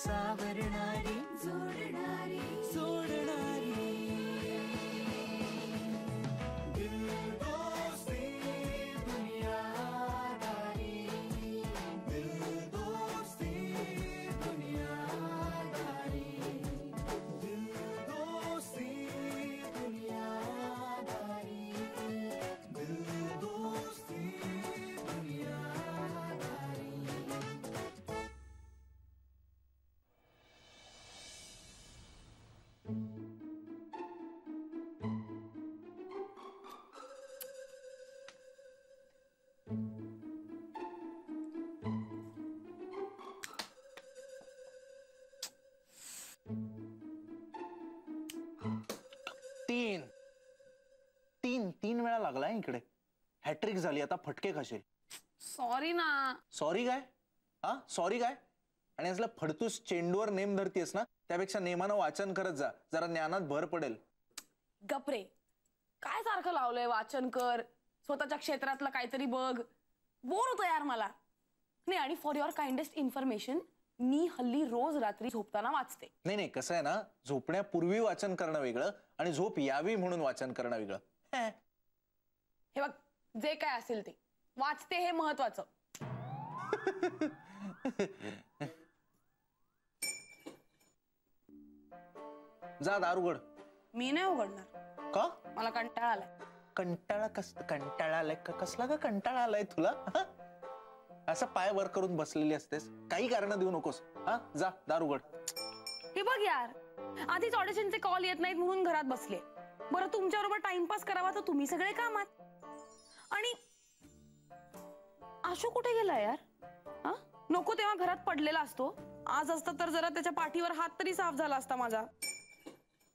सावरणारी जोडणारी सोडणारी दिल दोस्ती दुनियादारी दिल दोस्ती दुनियादारी दिल दोस्ती दुनियादारी दिल दोस्ती दुनियादारी. 3 वेळा लागलाय इकडे. हॅट्रिक झाली, आता फटके खाशील. सॉरी ना. सॉरी काय? हा सॉरी काय? आणि असला फडतूस चेंडूवर नेम धरतीयस ना, त्यापेक्षा नेमानं वाचन करत जा, जरा ज्ञानात भर पडेल. गपरे, काय सारखं लावलंय वाचन कर, स्वतःच्या क्षेत्रातलं काहीतरी बघ. बोर होतं यार मला. नाही, आणि फॉर युअर काइंडेस्ट इन्फॉर्मेशन, मी हल्ली रोज रात्री झोपताना वाचते. नाही, कसं आहे ना, झोपण्यापूर्वी वाचन करणं वेगळं आणि झोप यावी म्हणून वाचन करणं वेगळं. हे बघ, जे काय असेल ते वाचते, हे महत्वाचं. जा दार उघड. मी नाही उघडणार. का? मला कंटाळा आलाय. कंटाळा आलाय? कसला का कंटाळा आलाय तुला? असं पाय वर करून बसलेली असतेस, काही कारण देऊ नकोस. हा, जा दार उघड. हे बघ यार, आधीच ऑडिशनचे कॉल येत नाहीत म्हणून घरात बसले. बरं, तुमच्याबरोबर टाइमपास करावा तर तुम्ही सगळे कामात. आणि आशू कुठे गेला यार? हा, नको तेव्हा घरात पडलेला असतो. आज असता तर जरा त्याच्या पाठीवर हात तरी साफ झाला असता माझा.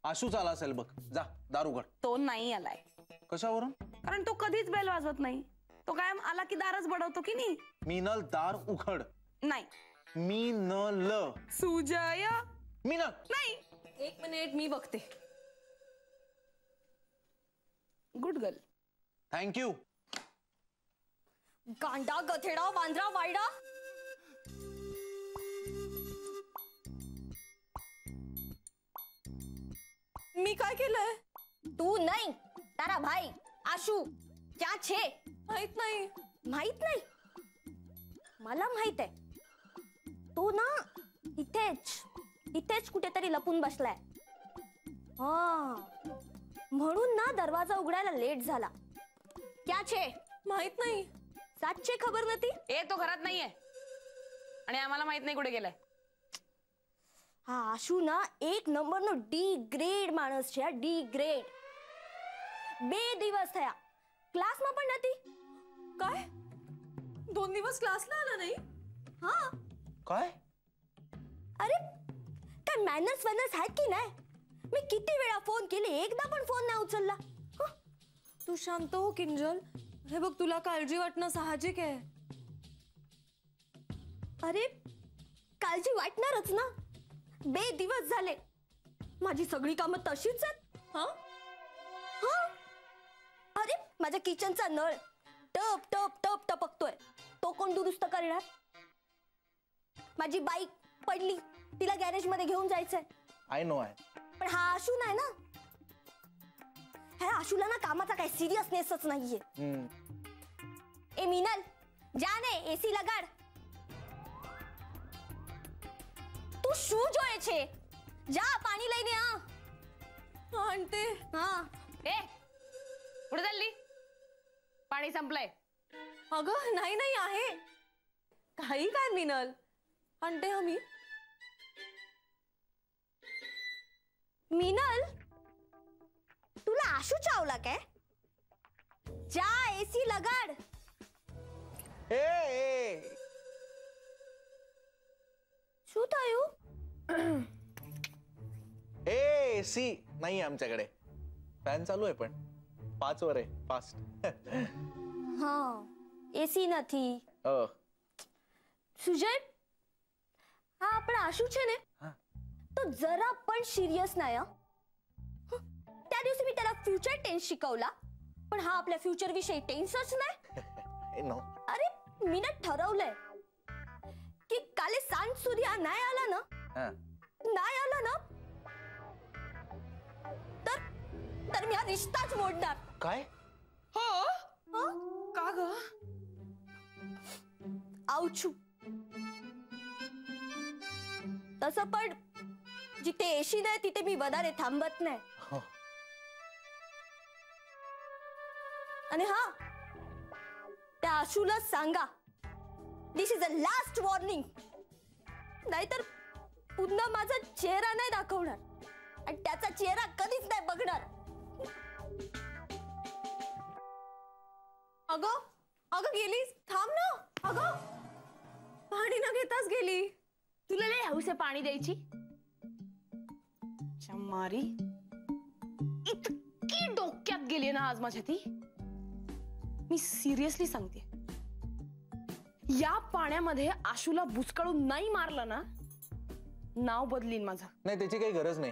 आशूच आला असेल बघ, जा दार उघड. तो नाही आलाय. कशावरून? कारण तो कधीच बेल वाजवत नाही. तो कायम आला की दारच बडवतो की नाही. मीनल दार उघड. नाही. मीनल. सुजय. मीनल नाही. एक मिनिट, मी बघते. Good girl. Thank you. गांडा, गधेडा, Bandra, Vaida. मी काय केलंय? तू नहीं, तारा भाई आशू. क्या छे? माहित नाही. माहित नाही? मला माहित आहे. तो ना इथेच कुठेतरी लपून बसलाय. हा, म्हणून ना दरवाजा उघडायला लेट झाला. क्या छे? माहित नाही. सातशे खबर नती? ए, तो घरात नाहीये आणि आम्हाला माहित नाही कुठे गेलाय. हा आशू ना एक नंबर नो डी ग्रेड माणस છે. D grade. 2 દિવસ થયા ક્લાસમાં પણ નથી. काय? 2 दिवस क्लासला आला नाही? हा. काय? अरे काय मॅनर्स आहेत की नाही? मी किती वेळा फोन केले, एकदा पण फोन नाही उचलला. तू शांत हो किंजल. हे बघ, तुला काळजी वाटणं साहजिक आहे. अरे काळजी वाटणारच ना. 2 दिवस झाले, माझी सगळी कामं तशीच आहेत. हा? अरे माझ्या किचनचा नळ टप टप टप टपकतोय. तो कोण दुरुस्त करणार? माझी बाईक पडली, तिला गॅरेज मध्ये घेऊन जायचंय. आय नो आहे. पण हा आशू नाही ना. ह्या आशूला ना कामाचा काही सिरियसनेसच नाहीये. ए मीनल, जा ने एसी लगाड. तू શું જોયે છે? જા પાણી લઈને આ. आणते. हा. ए, पुढे चालली? पाणी संपलंय. अगं नाही आहे. काही काय मिनल, आणते आम्ही. मीनल, तुला आशू चावला काय? जा एसी लगाड. ए શું થયું? एसी नाही आमच्याकडे. फॅन चालू आहे पण 5 वर आहे, फास्ट. हा, एसी નથી. सुजय, हा आपला आशू છે ને, तो जरा पण सिरियस नाही. त्या दिवशी मी त्याला फ्युचर टेन्स शिकवला, पण हा आपल्या फ्युचर विषयी टेन्सच नाही. नो. अरे मी ना ठरवलंय की काले सांज सुधी हा नाही आला ना, हा. नाही आला ना तर मी हा रिश्ताच मोडणार. काय? का ग? आऊचू. तसं पण जिथे एशी नाही तिथे मी वदारे थांबत नाही. हो. आणि हा त्या आशूला सांगा, दिस इज अ लास्ट वॉर्निंग. नाहीतर पुन्हा माझा चेहरा नाही दाखवणार आणि त्याचा चेहरा कधीच नाही बघणार. अगं अगं गेलीस? थांब ना. अगं पाणी न घेताच गेली. तुला लय हौस आहे पाणी द्यायची? चमारी, इतकी डोक्यात गेली ना आज माझ्या ती. मी सिरियसली सांगते, या पाण्यामध्ये आशूला बुचकाळून नाही मारलं ना, नाव बदलीन माझं. नाही, त्याची काही गरज नाही.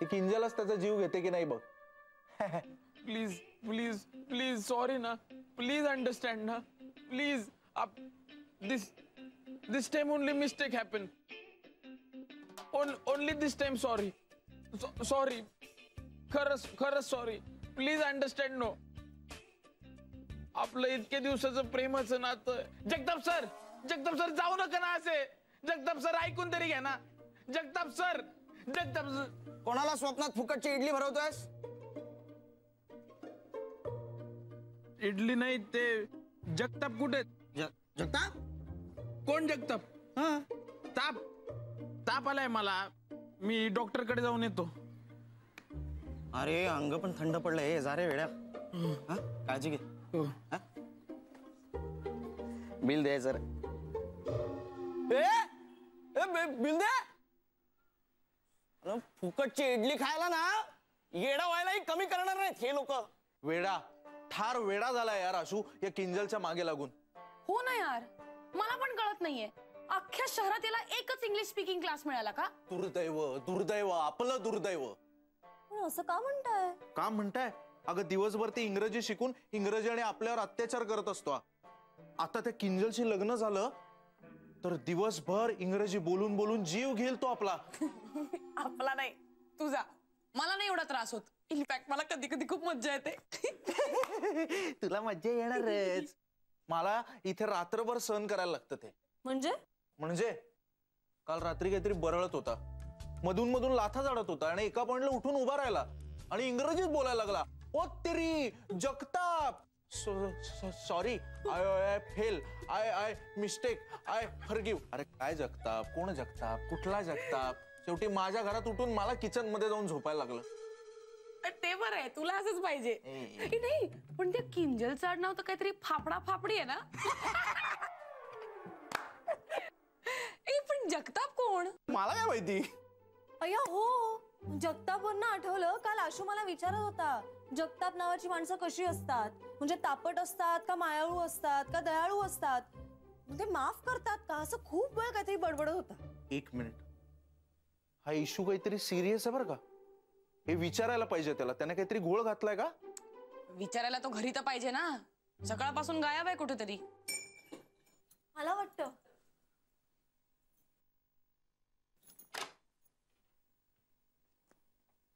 ती किंजलच त्याचा जीव घेते की नाही बघ. प्लीज प्लीज प्लीज सॉरी ना, प्लीज अंडरस्टँड ना, please. This time only mistake happen. Only this time sorry. Sorry, खरंच सॉरी. Please understand no. आपलं इतके दिवसाचं प्रेमाचं नातं. जगताप सर जाऊ नका ना असे. जगताप सर ऐकून तरी घ्या ना. जगताप सर. कोणाला स्वप्नात फुकटची इडली भरवतोयस? इडली नाही, ते जगताप कुठे? जगताप? कोण जगताप? ताप आलाय मला. मी डॉक्टर कडे जाऊन येतो. अरे अंग पण थंड पडलंय. जा रे वेड्या. हा? काळजी घे. हा? बिल द्यायचं रे. बिल दे. अरे फुकटची इडली खायला ना येडा व्हायलाही कमी करणार नाहीत हे लोक. वेडा, ठार वेडा झाला यार आशू या किंजलच्या मागे लागून. हो ना यार, मला पण कळत नाहीये. अख्ख्या शहरात याला एकच इंग्लिश स्पीकिंग क्लास मिळाला का? दुर्दैव, आपलं दुर्दैव. पण असं का म्हणताय? का म्हणताय? अगं दिवसभर ते इंग्रजी शिकून इंग्रजी आणि आपल्यावर अत्याचार करत असतो. आता त्या किंजलशी लग्न झालं तर दिवसभर इंग्रजी बोलून बोलून जीव घेईल तो आपला. आपला नाही, तुझा. मला नाही एवढा त्रास होत. इनफॅक्ट मला कधी कधी खूप मज्जा येते. तुला मज्जा येणारच. मला इथे रात्रभर सहन करायला लागतं ते. म्हणजे काल रात्री काहीतरी बरळत होता, मधून मधून लाथा झाडत होता आणि एका पॉइंटला उठून उभा राहिला आणि इंग्रजीत बोलायला लागला. ओ तेरी Jagtap, sorry, I fail, I mistake, I forgive. अरे काय जगताप? कोण जगताप? कुठला जगताप? शेवटी माझ्या घरात उठून मला किचन मध्ये जाऊन झोपायला लागलं. ते बरं आहे, तुला असंच पाहिजे. ए, नाही पण त्या किंजलचं आडनाव तर काहीतरी फाफडी आहे ना? ए पण जगताप कोण? मला काय माहिती. अय्या हो, जगतापांना आठवलं. काल आशू मला विचारत होता, जगताप नावाची माणसं कशी असतात? म्हणजे तापट असतात का, मायाळू असतात का, दयाळू असतात? म्हणजे माफ करतात का? असं खूप वेळ काहीतरी बडबडत होता. एक मिनिट, हा इश्यू काहीतरी सिरियस आहे बरं का. हे विचारायला पाहिजे त्याला. त्याने काहीतरी घोळ घातलाय का? विचारायला तो घरी तर पाहिजे ना. सकाळपासून गायब आहे कुठेतरी. मला वाटतं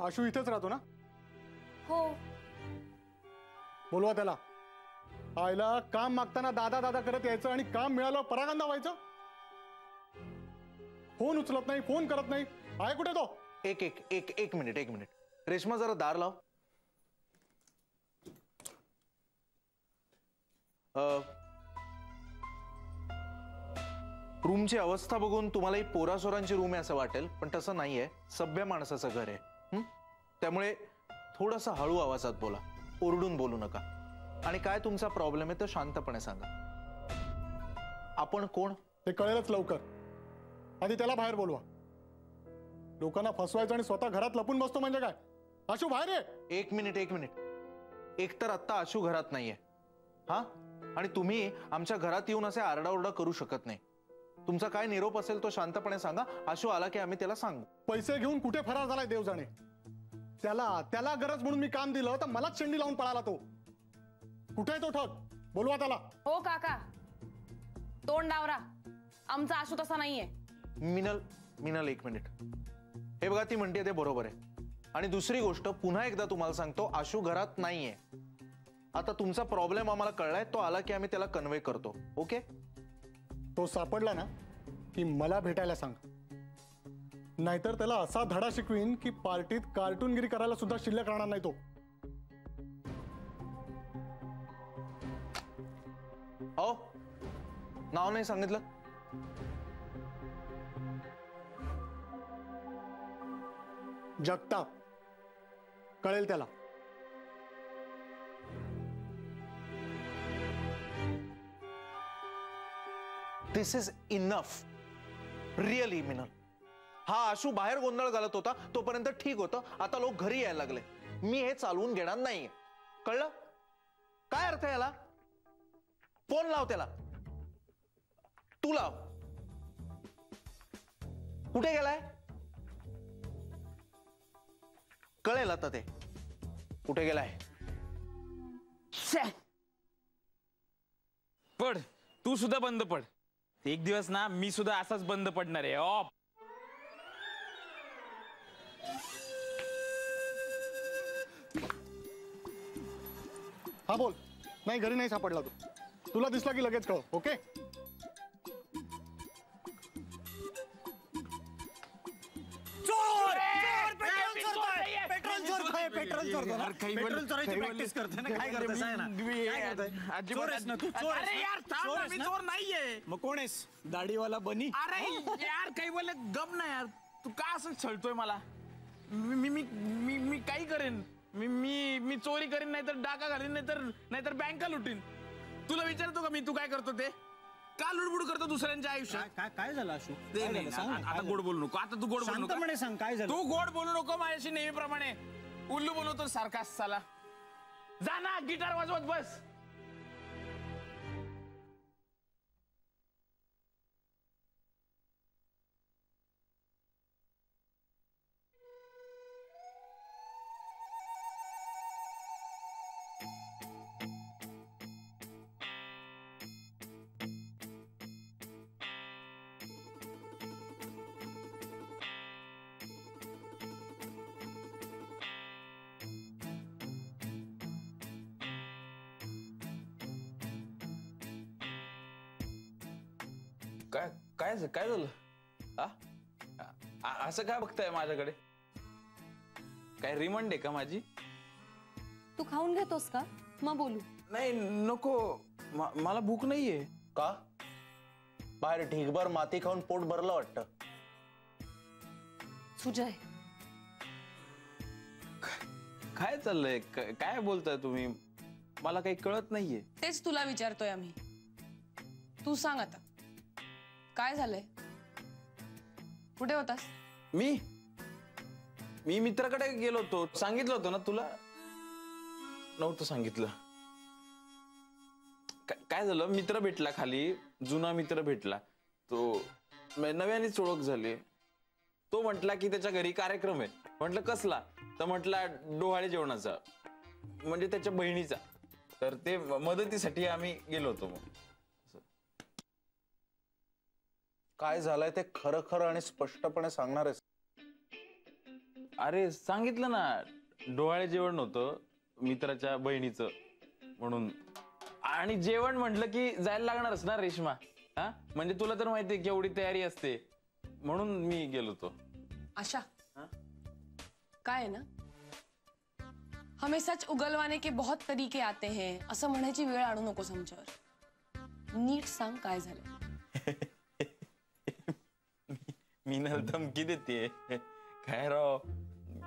आशू इथेच राहतो ना? हो. बोलवा त्याला. आईला काम मागताना दादा दादा करत यायचं आणि काम मिळालं परागंदा व्हायचं. फोन उचलत नाही, फोन करत नाही. आहे कुठे तो? एक मिनिट. रेश्मा जरा दार लाव. रूमची अवस्था बघून तुम्हाला ही पोरासोरांची रूम आहे असं वाटेल, पण तसं नाहीये. सभ्य माणसाचं घर आहे. त्यामुळे थोडंसं हळू आवाजात बोला, ओरडून बोलू नका. आणि काय तुमचा प्रॉब्लेम आहे तर शांतपणे सांगा. आपण कोण ते कळेलच लवकर. आधी त्याला बाहेर बोलवा. लोकांना फसवायचं आणि स्वतः घरात लपून बसतो म्हणजे काय? आशू बाहेर ये. एक मिनिट. एकतर आत्ता आशू घरात नाहीये. हा, आणि तुम्ही आमच्या घरात येऊन असे आरडाओरडा करू शकत नाही. तुमचा काय निरोप असेल तो शांतपणे सांगा. आशू आला की आम्ही त्याला सांगू. पैसे घेऊन कुठे फरार झालाय देव जाणे. त्याला गरज म्हणून मी काम दिलं तर मलाच शेंडी लावून पळाला तो. कुठे आहे तो ठग? बोलवा त्याला. हो काका, तोंड डावरा. आमचा आशू तसा नाहीये. मिनल, मिनल एक मिनिट. हे बघा ती म्हणते ते बरोबर आहे. आणि दुसरी गोष्ट पुन्हा एकदा तुम्हाला सांगतो, आशू घरात नाहीये. आता तुमचा प्रॉब्लेम आम्हाला कळलाय, तो आला की आम्ही त्याला कन्वे करतो. ओके? तो सापडला ना की मला भेटायला सांग, नाहीतर त्याला असा धडा शिकवीन की पार्टीत कार्टूनगिरी करायला सुद्धा शिल्लक राहणार नाही तो. हो, नाव नाही सांगितलं. जगताप. कळेल त्याला. दिस इज इनफ. रिअली मिनल. हा आशू बाहेर गोंधळ घालत होता तोपर्यंत ठीक होतं. आता लोक घरी यायला लागले. मी हे चालवून घेणार नाहीये. कळलं? काय अर्थ आहे याला? फोन लाव त्याला. तू लाव. कुठे गेलाय? कळेल आता ते कुठे गेलाय. पड, तू सुद्धा बंद पड. एक दिवस ना मी सुद्धा असाच बंद पडणार आहे. ऑफ. हा बोल. नाही, घरी नाही सापडला तू. तुला दिसला की लगेच कळव. ओके? मग कोण आहेस? दाढीवाला बनी? अरे यार काही बोल गप ना यार. तू का असं छळतोय मला? मी मी मी मी काही करेन. मी मी मी चोरी करीन, नाहीतर डाका घालीन, नाहीतर बँका लुटीन. तुला विचारतो का मी तू काय करतो ते? का लुडबुड करतो दुसऱ्यांच्या आयुष्यात? काय झालं आशू? ते नाही, आता गोड बोलू नको. आता तू गोड बोलू नको. शांतपणे सांग काय झालं. तू गोड बोलू नको माझ्याशी नेहमीप्रमाणे. उल्लू बोलवतो सारखा साला. जा ना गिटार वाजवत बस. काय काय काय झालं? असं काय बघताय माझ्याकडे? काय रिमंड आहे का माझी? तू खाऊन घेतोस का? मग बोलू. नाही नको. मला भूक नाहीये. का? बाहेर ढीगभर माती खाऊन पोट भरलं वाटतं. सुजय, काय चाललंय? काय बोलताय तुम्ही? मला काही कळत नाहीये. तेच तुला विचारतोय आम्ही. तू सांग आता काय झालंय? कुठे होतास? मी मित्राकडे गेलो होतो. सांगितलं होतं ना तुला? नव्हतं सांगितलं. काय झालं, मित्र भेटला खाली. जुना मित्र भेटला. तो नव्यानेच ओळख झाली. तो म्हटला की त्याच्या घरी कार्यक्रम आहे. म्हटलं कसला? तर म्हटला डोहाळे जेवणाचा, म्हणजे त्याच्या बहिणीचा. तर ते मदतीसाठी आम्ही गेलो होतो. मग काय झालंय ते खरं खरं आणि स्पष्टपणे सांगणार आहेस? अरे सांगितलं ना, डोहाळे जेवण होतं मित्राच्या बहिणीचं म्हणून. आणि जेवण म्हटलं की जायला लागणारच ना रेश्मा. हा म्हणजे तुला तर माहितीये केवढी तयारी असते, म्हणून मी गेलो होतो. आशा काय आहे ना, हमें सच उगलवाने के बहुत तरीके आते हैं असं म्हणायची वेळ आणू नकोस आमच्यावर. नीट सांग काय झालं. मीनल धमकी देते. काय राव,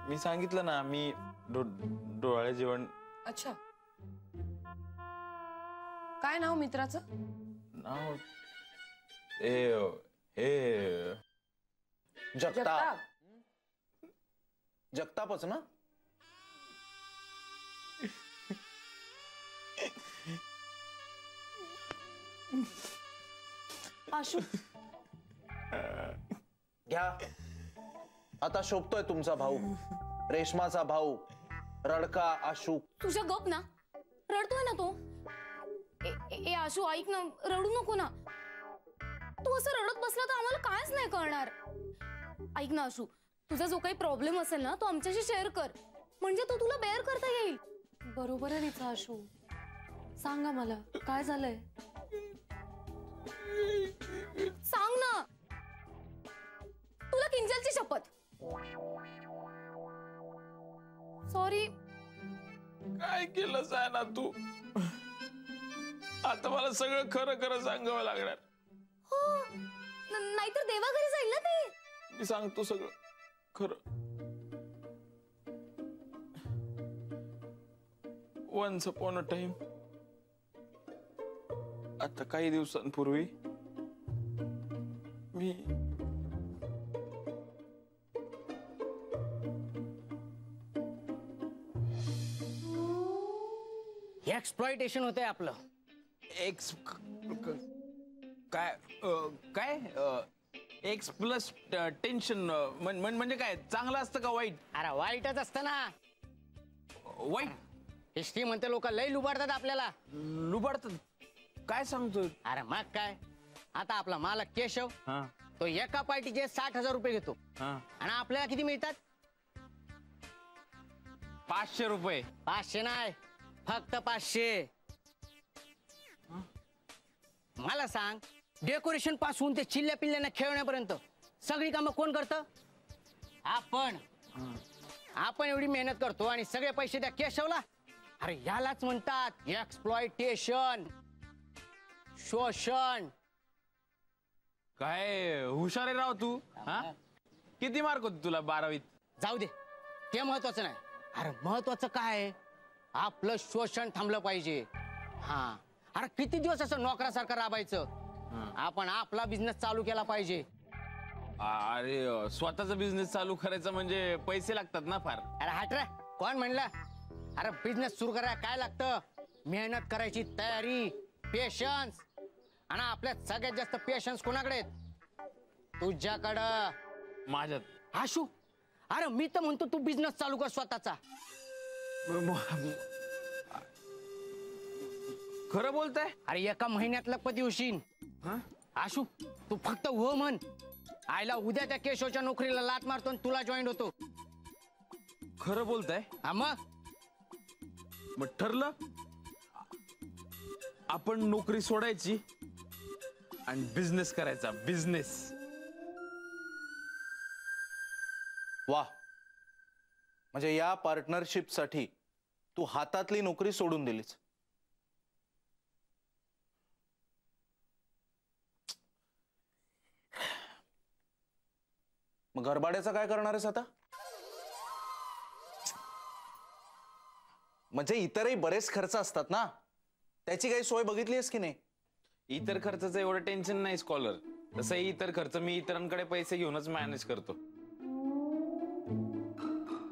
मी सांगितलं ना मी डोहाळे जेवण. अच्छा, काय नाव मित्राचं? नाव हे जगताप. जगतापच ना? आशू घ्या. आता शोभतोय तुमचा भाऊ, रेशमाचा भाऊ, रडका आशू. तुझ्या गप ना. रडतोय ना तो. ए आशू ऐक ना, रडू नको ना. तू असं रडत बसला तर आम्हाला कायच नाही कळणार. ऐक ना आशू, तुझा जो काही प्रॉब्लेम असेल ना तो आमच्याशी शेअर कर, म्हणजे तो तुला बेअर करता येईल. बरोबर आहे तिचा आशू, सांगा मला काय झालंय, सांग ना. तुला किंजलची शपथ. सॉरी. काय केलं ना तू? आता मला सगळं खरं खरं सांगावं लागणार. हो, नाहीतर देवा घरी जाईल ना ते. मी सांगतो सगळं खरं. वन्स अपॉन अ टाइम, आता काही दिवसांपूर्वी मी एक्सप्लॉयटेशन होतंय आपलं. एक्स काय काय एक्स प्लस टेन्शन म्हणजे काय, चांगलं असतं का वाईट? अरे वाईटच असतं ना. वाईट हिस्ट्री म्हणते लोक लय लुबाडतात आपल्याला. लुबाडतात? काय सांगतोय? अरे मग काय, आता आपला मालक केशव हा तो एका पार्टीचे 60,000 रुपये घेतो हा. आणि आपल्याला किती मिळतात? 500 रुपये. 500 नाही, फक्त 500. मला सांग, डेकोरेशन पासून ते चिल्ल्या पिल्ल्यांना खेळण्यापर्यंत सगळी कामं कोण करतं? आपण. आपण एवढी मेहनत करतो आणि सगळे पैसे त्या केशवला. अरे यालाच म्हणतात एक्सप्लॉयटेशन, शोषण. काय हुशार आहे राव तू. हा, किती मार्क होते तुला 12वीत? जाऊ दे, ते महत्वाचं नाही. अरे महत्वाचं काय आहे, आपलं शोषण थांबलं पाहिजे. हा, अरे किती दिवस असं नोकरासारखं राबायचं. आपण आपला बिझनेस चालू केला पाहिजे. अरे स्वतःचा बिझनेस चालू करायचा म्हणजे पैसे लागतात ना फार. अरे हट रे, कोण म्हणलं? अरे बिझनेस सुरू करायला काय लागतं? मेहनत करायची तयारी, पेशन्स. आणि आपल्यात सगळ्यात जास्त पेशन्स कोणाकडे आहेत? तुझ्याकडं. माझ्यात? आशू, अरे मी तर म्हणतो तू बिझनेस चालू कर स्वतःचा. खरं बोलताय? अरे एका महिन्यात लखपती होशील. आशू, तू फक्त हो म्हण. आईला उद्या त्या केशवच्या नोकरीला लात मारतो आणि तुला जॉईन होतो. खरं बोलताय? हा मग ठरलं, आपण नोकरी सोडायची आणि बिझनेस करायचा. बिझनेस. वा, म्हणजे या पार्टनरशिपसाठी तू हातातली नोकरी सोडून दिलीस. मग घरभाड्याचं काय करणार आहेस आता? म्हणजे इतरही बरेच खर्च असतात ना, त्याची काही सोय बघितली आहेस की नाही? इतर खर्चाचं एवढं टेन्शन नाही स्कॉलर. तसंही इतर खर्च मी इतरांकडे पैसे घेऊनच मॅनेज करतो.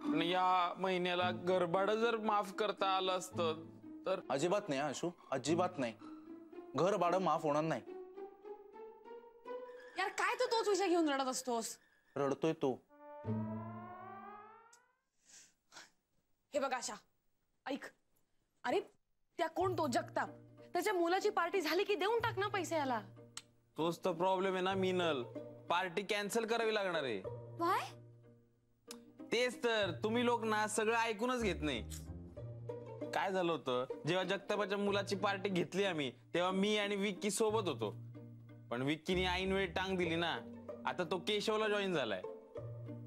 पण या महिन्याला घरभाडं जर माफ करता आलं असतं तर. अजिबात नाही आशू, अजिबात नाही. घर भाडं माफ होणार नाही. यार काय तू तोच विषय घेऊन रडत असतोस? रडतोय तो. हे बघ आशा, ऐक. अरे त्या कोण तो जगताप, त्याच्या मुलाची पार्टी झाली की देऊन टाक ना पैसे याला. तोच तर प्रॉब्लेम आहे ना मिनल. पार्टी कॅन्सल करावी लागणार आहे. काय? तेच तर, तुम्ही लोक ना सगळं ऐकूनच घेत नाही. काय झालं होतं, जेव्हा जगतापाच्या मुलाची पार्टी घेतली आम्ही, तेव्हा मी आणि विक्की सोबत होतो. पण विक्कीने ऐन वेळी टांग दिली ना. आता तो केशवला जॉईन झालाय,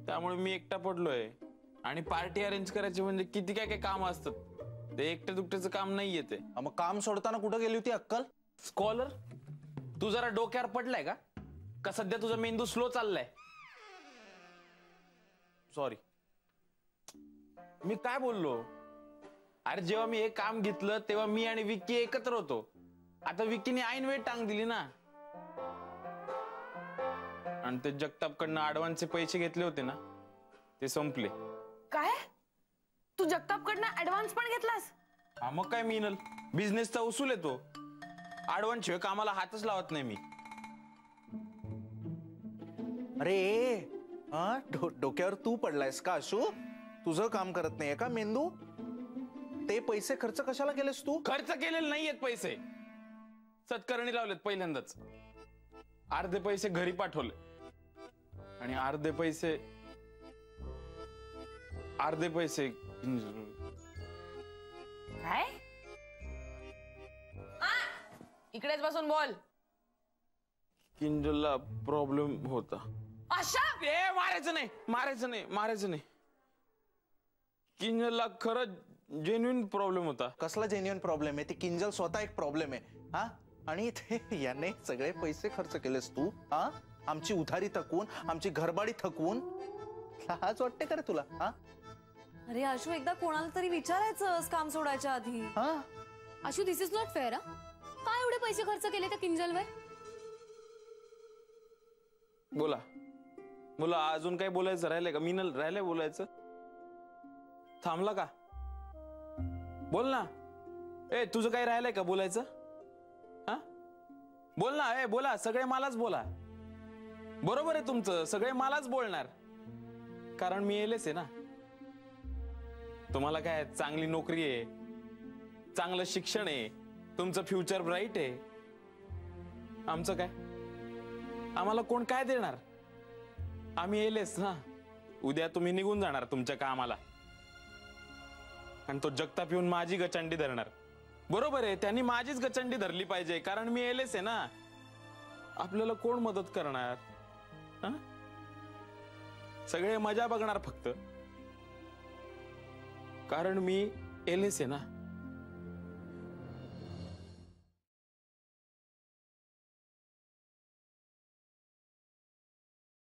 त्यामुळे मी एकटा पडलोय. आणि पार्टी अरेंज करायची म्हणजे किती काय काय काम असतात. ते एकट्या दुकट्याचं काम नाही येते. मग काम सोडताना कुठं गेली होती अक्कल? स्कॉलर, तू जरा डोक्यावर पडलाय का? का सध्या तुझा मेंदू स्लो चाललाय? सॉरी, मी काय बोललो? अरे जेव्हा मी हे काम घेतलं तेव्हा मी आणि विक्की एकत्र होतो. आता विक्कीने ऐन वेळ टांग दिली ना. आणि ते जगतापकडनं ऍडव्हान्सचे पैसे घेतले होते ना, ते संपले. काय? तू जगतापकडनं ऍडव्हान्स पण घेतलास? हा मग काय मिनल, बिझनेसचा उसूल येतो. ऍडव्हान्स शिवाय कामाला हातच लावत नाही मी. अरे हा, डोक्यावर तू पडलायस का आशू? तुझं काम करत नाहीये का मेंदू? ते पैसे खर्च कशाला केलेस तू? खर्च केलेले नाहीयेत पैसे, सत्कारणी लावलेत पहिल्यांदाच. अर्धे पैसे घरी पाठवले. आणि अर्धे पैसे काय इकडेच बसून बोल. किंजलला प्रॉब्लेम होता. आशा मारायचं नाही. किंजलला खरंच जेन्युइन प्रॉब्लेम होता. कसला जेन्युइन प्रॉब्लेम आहे? ती किंजल स्वतः एक प्रॉब्लेम आहे. हा, आणि ते याने सगळे पैसे खर्च केलेस तू. हा, आमची उधारी थकवून, आमची घरबाडी थकवून. लाज वाटते का रे तुला? हा अरे आशू, एकदा कोणाला तरी विचारायचं काम सोडायच्या आधी. हा, आशू, दिस इज नॉट फेअर. काय एवढे पैसे खर्च केले त्या किंजलवर? बोला अजून काही बोलायचं राहिलंय का? मी राहिलंय बोलायचं? थांबला का? बोल ना. ए, तुझं काही राहिलंय का बोलायचं? हा, बोल ना. ए, बोला, सगळे मलाच बोला. बरोबर आहे तुमचं, सगळे मलाच बोलणार, कारण मी येलेच आहे ना. तुम्हाला काय चांगली नोकरी आहे, चांगलं शिक्षण आहे, तुमचं फ्युचर ब्राईट आहे. आमचं काय? आम्हाला कोण काय देणार? आम्ही येलेच ना. उद्या तुम्ही निघून जाणार तुमच्या कामाला, आणि तो जगताप येऊन माझी गचंडी धरणार. बरोबर आहे, त्यांनी माझीच गचंडी धरली पाहिजे, कारण मी येलेच आहे ना. आपल्याला कोण मदत करणार? सगळे मजा बघणार फक्त, कारण मी एलेस आहे ना.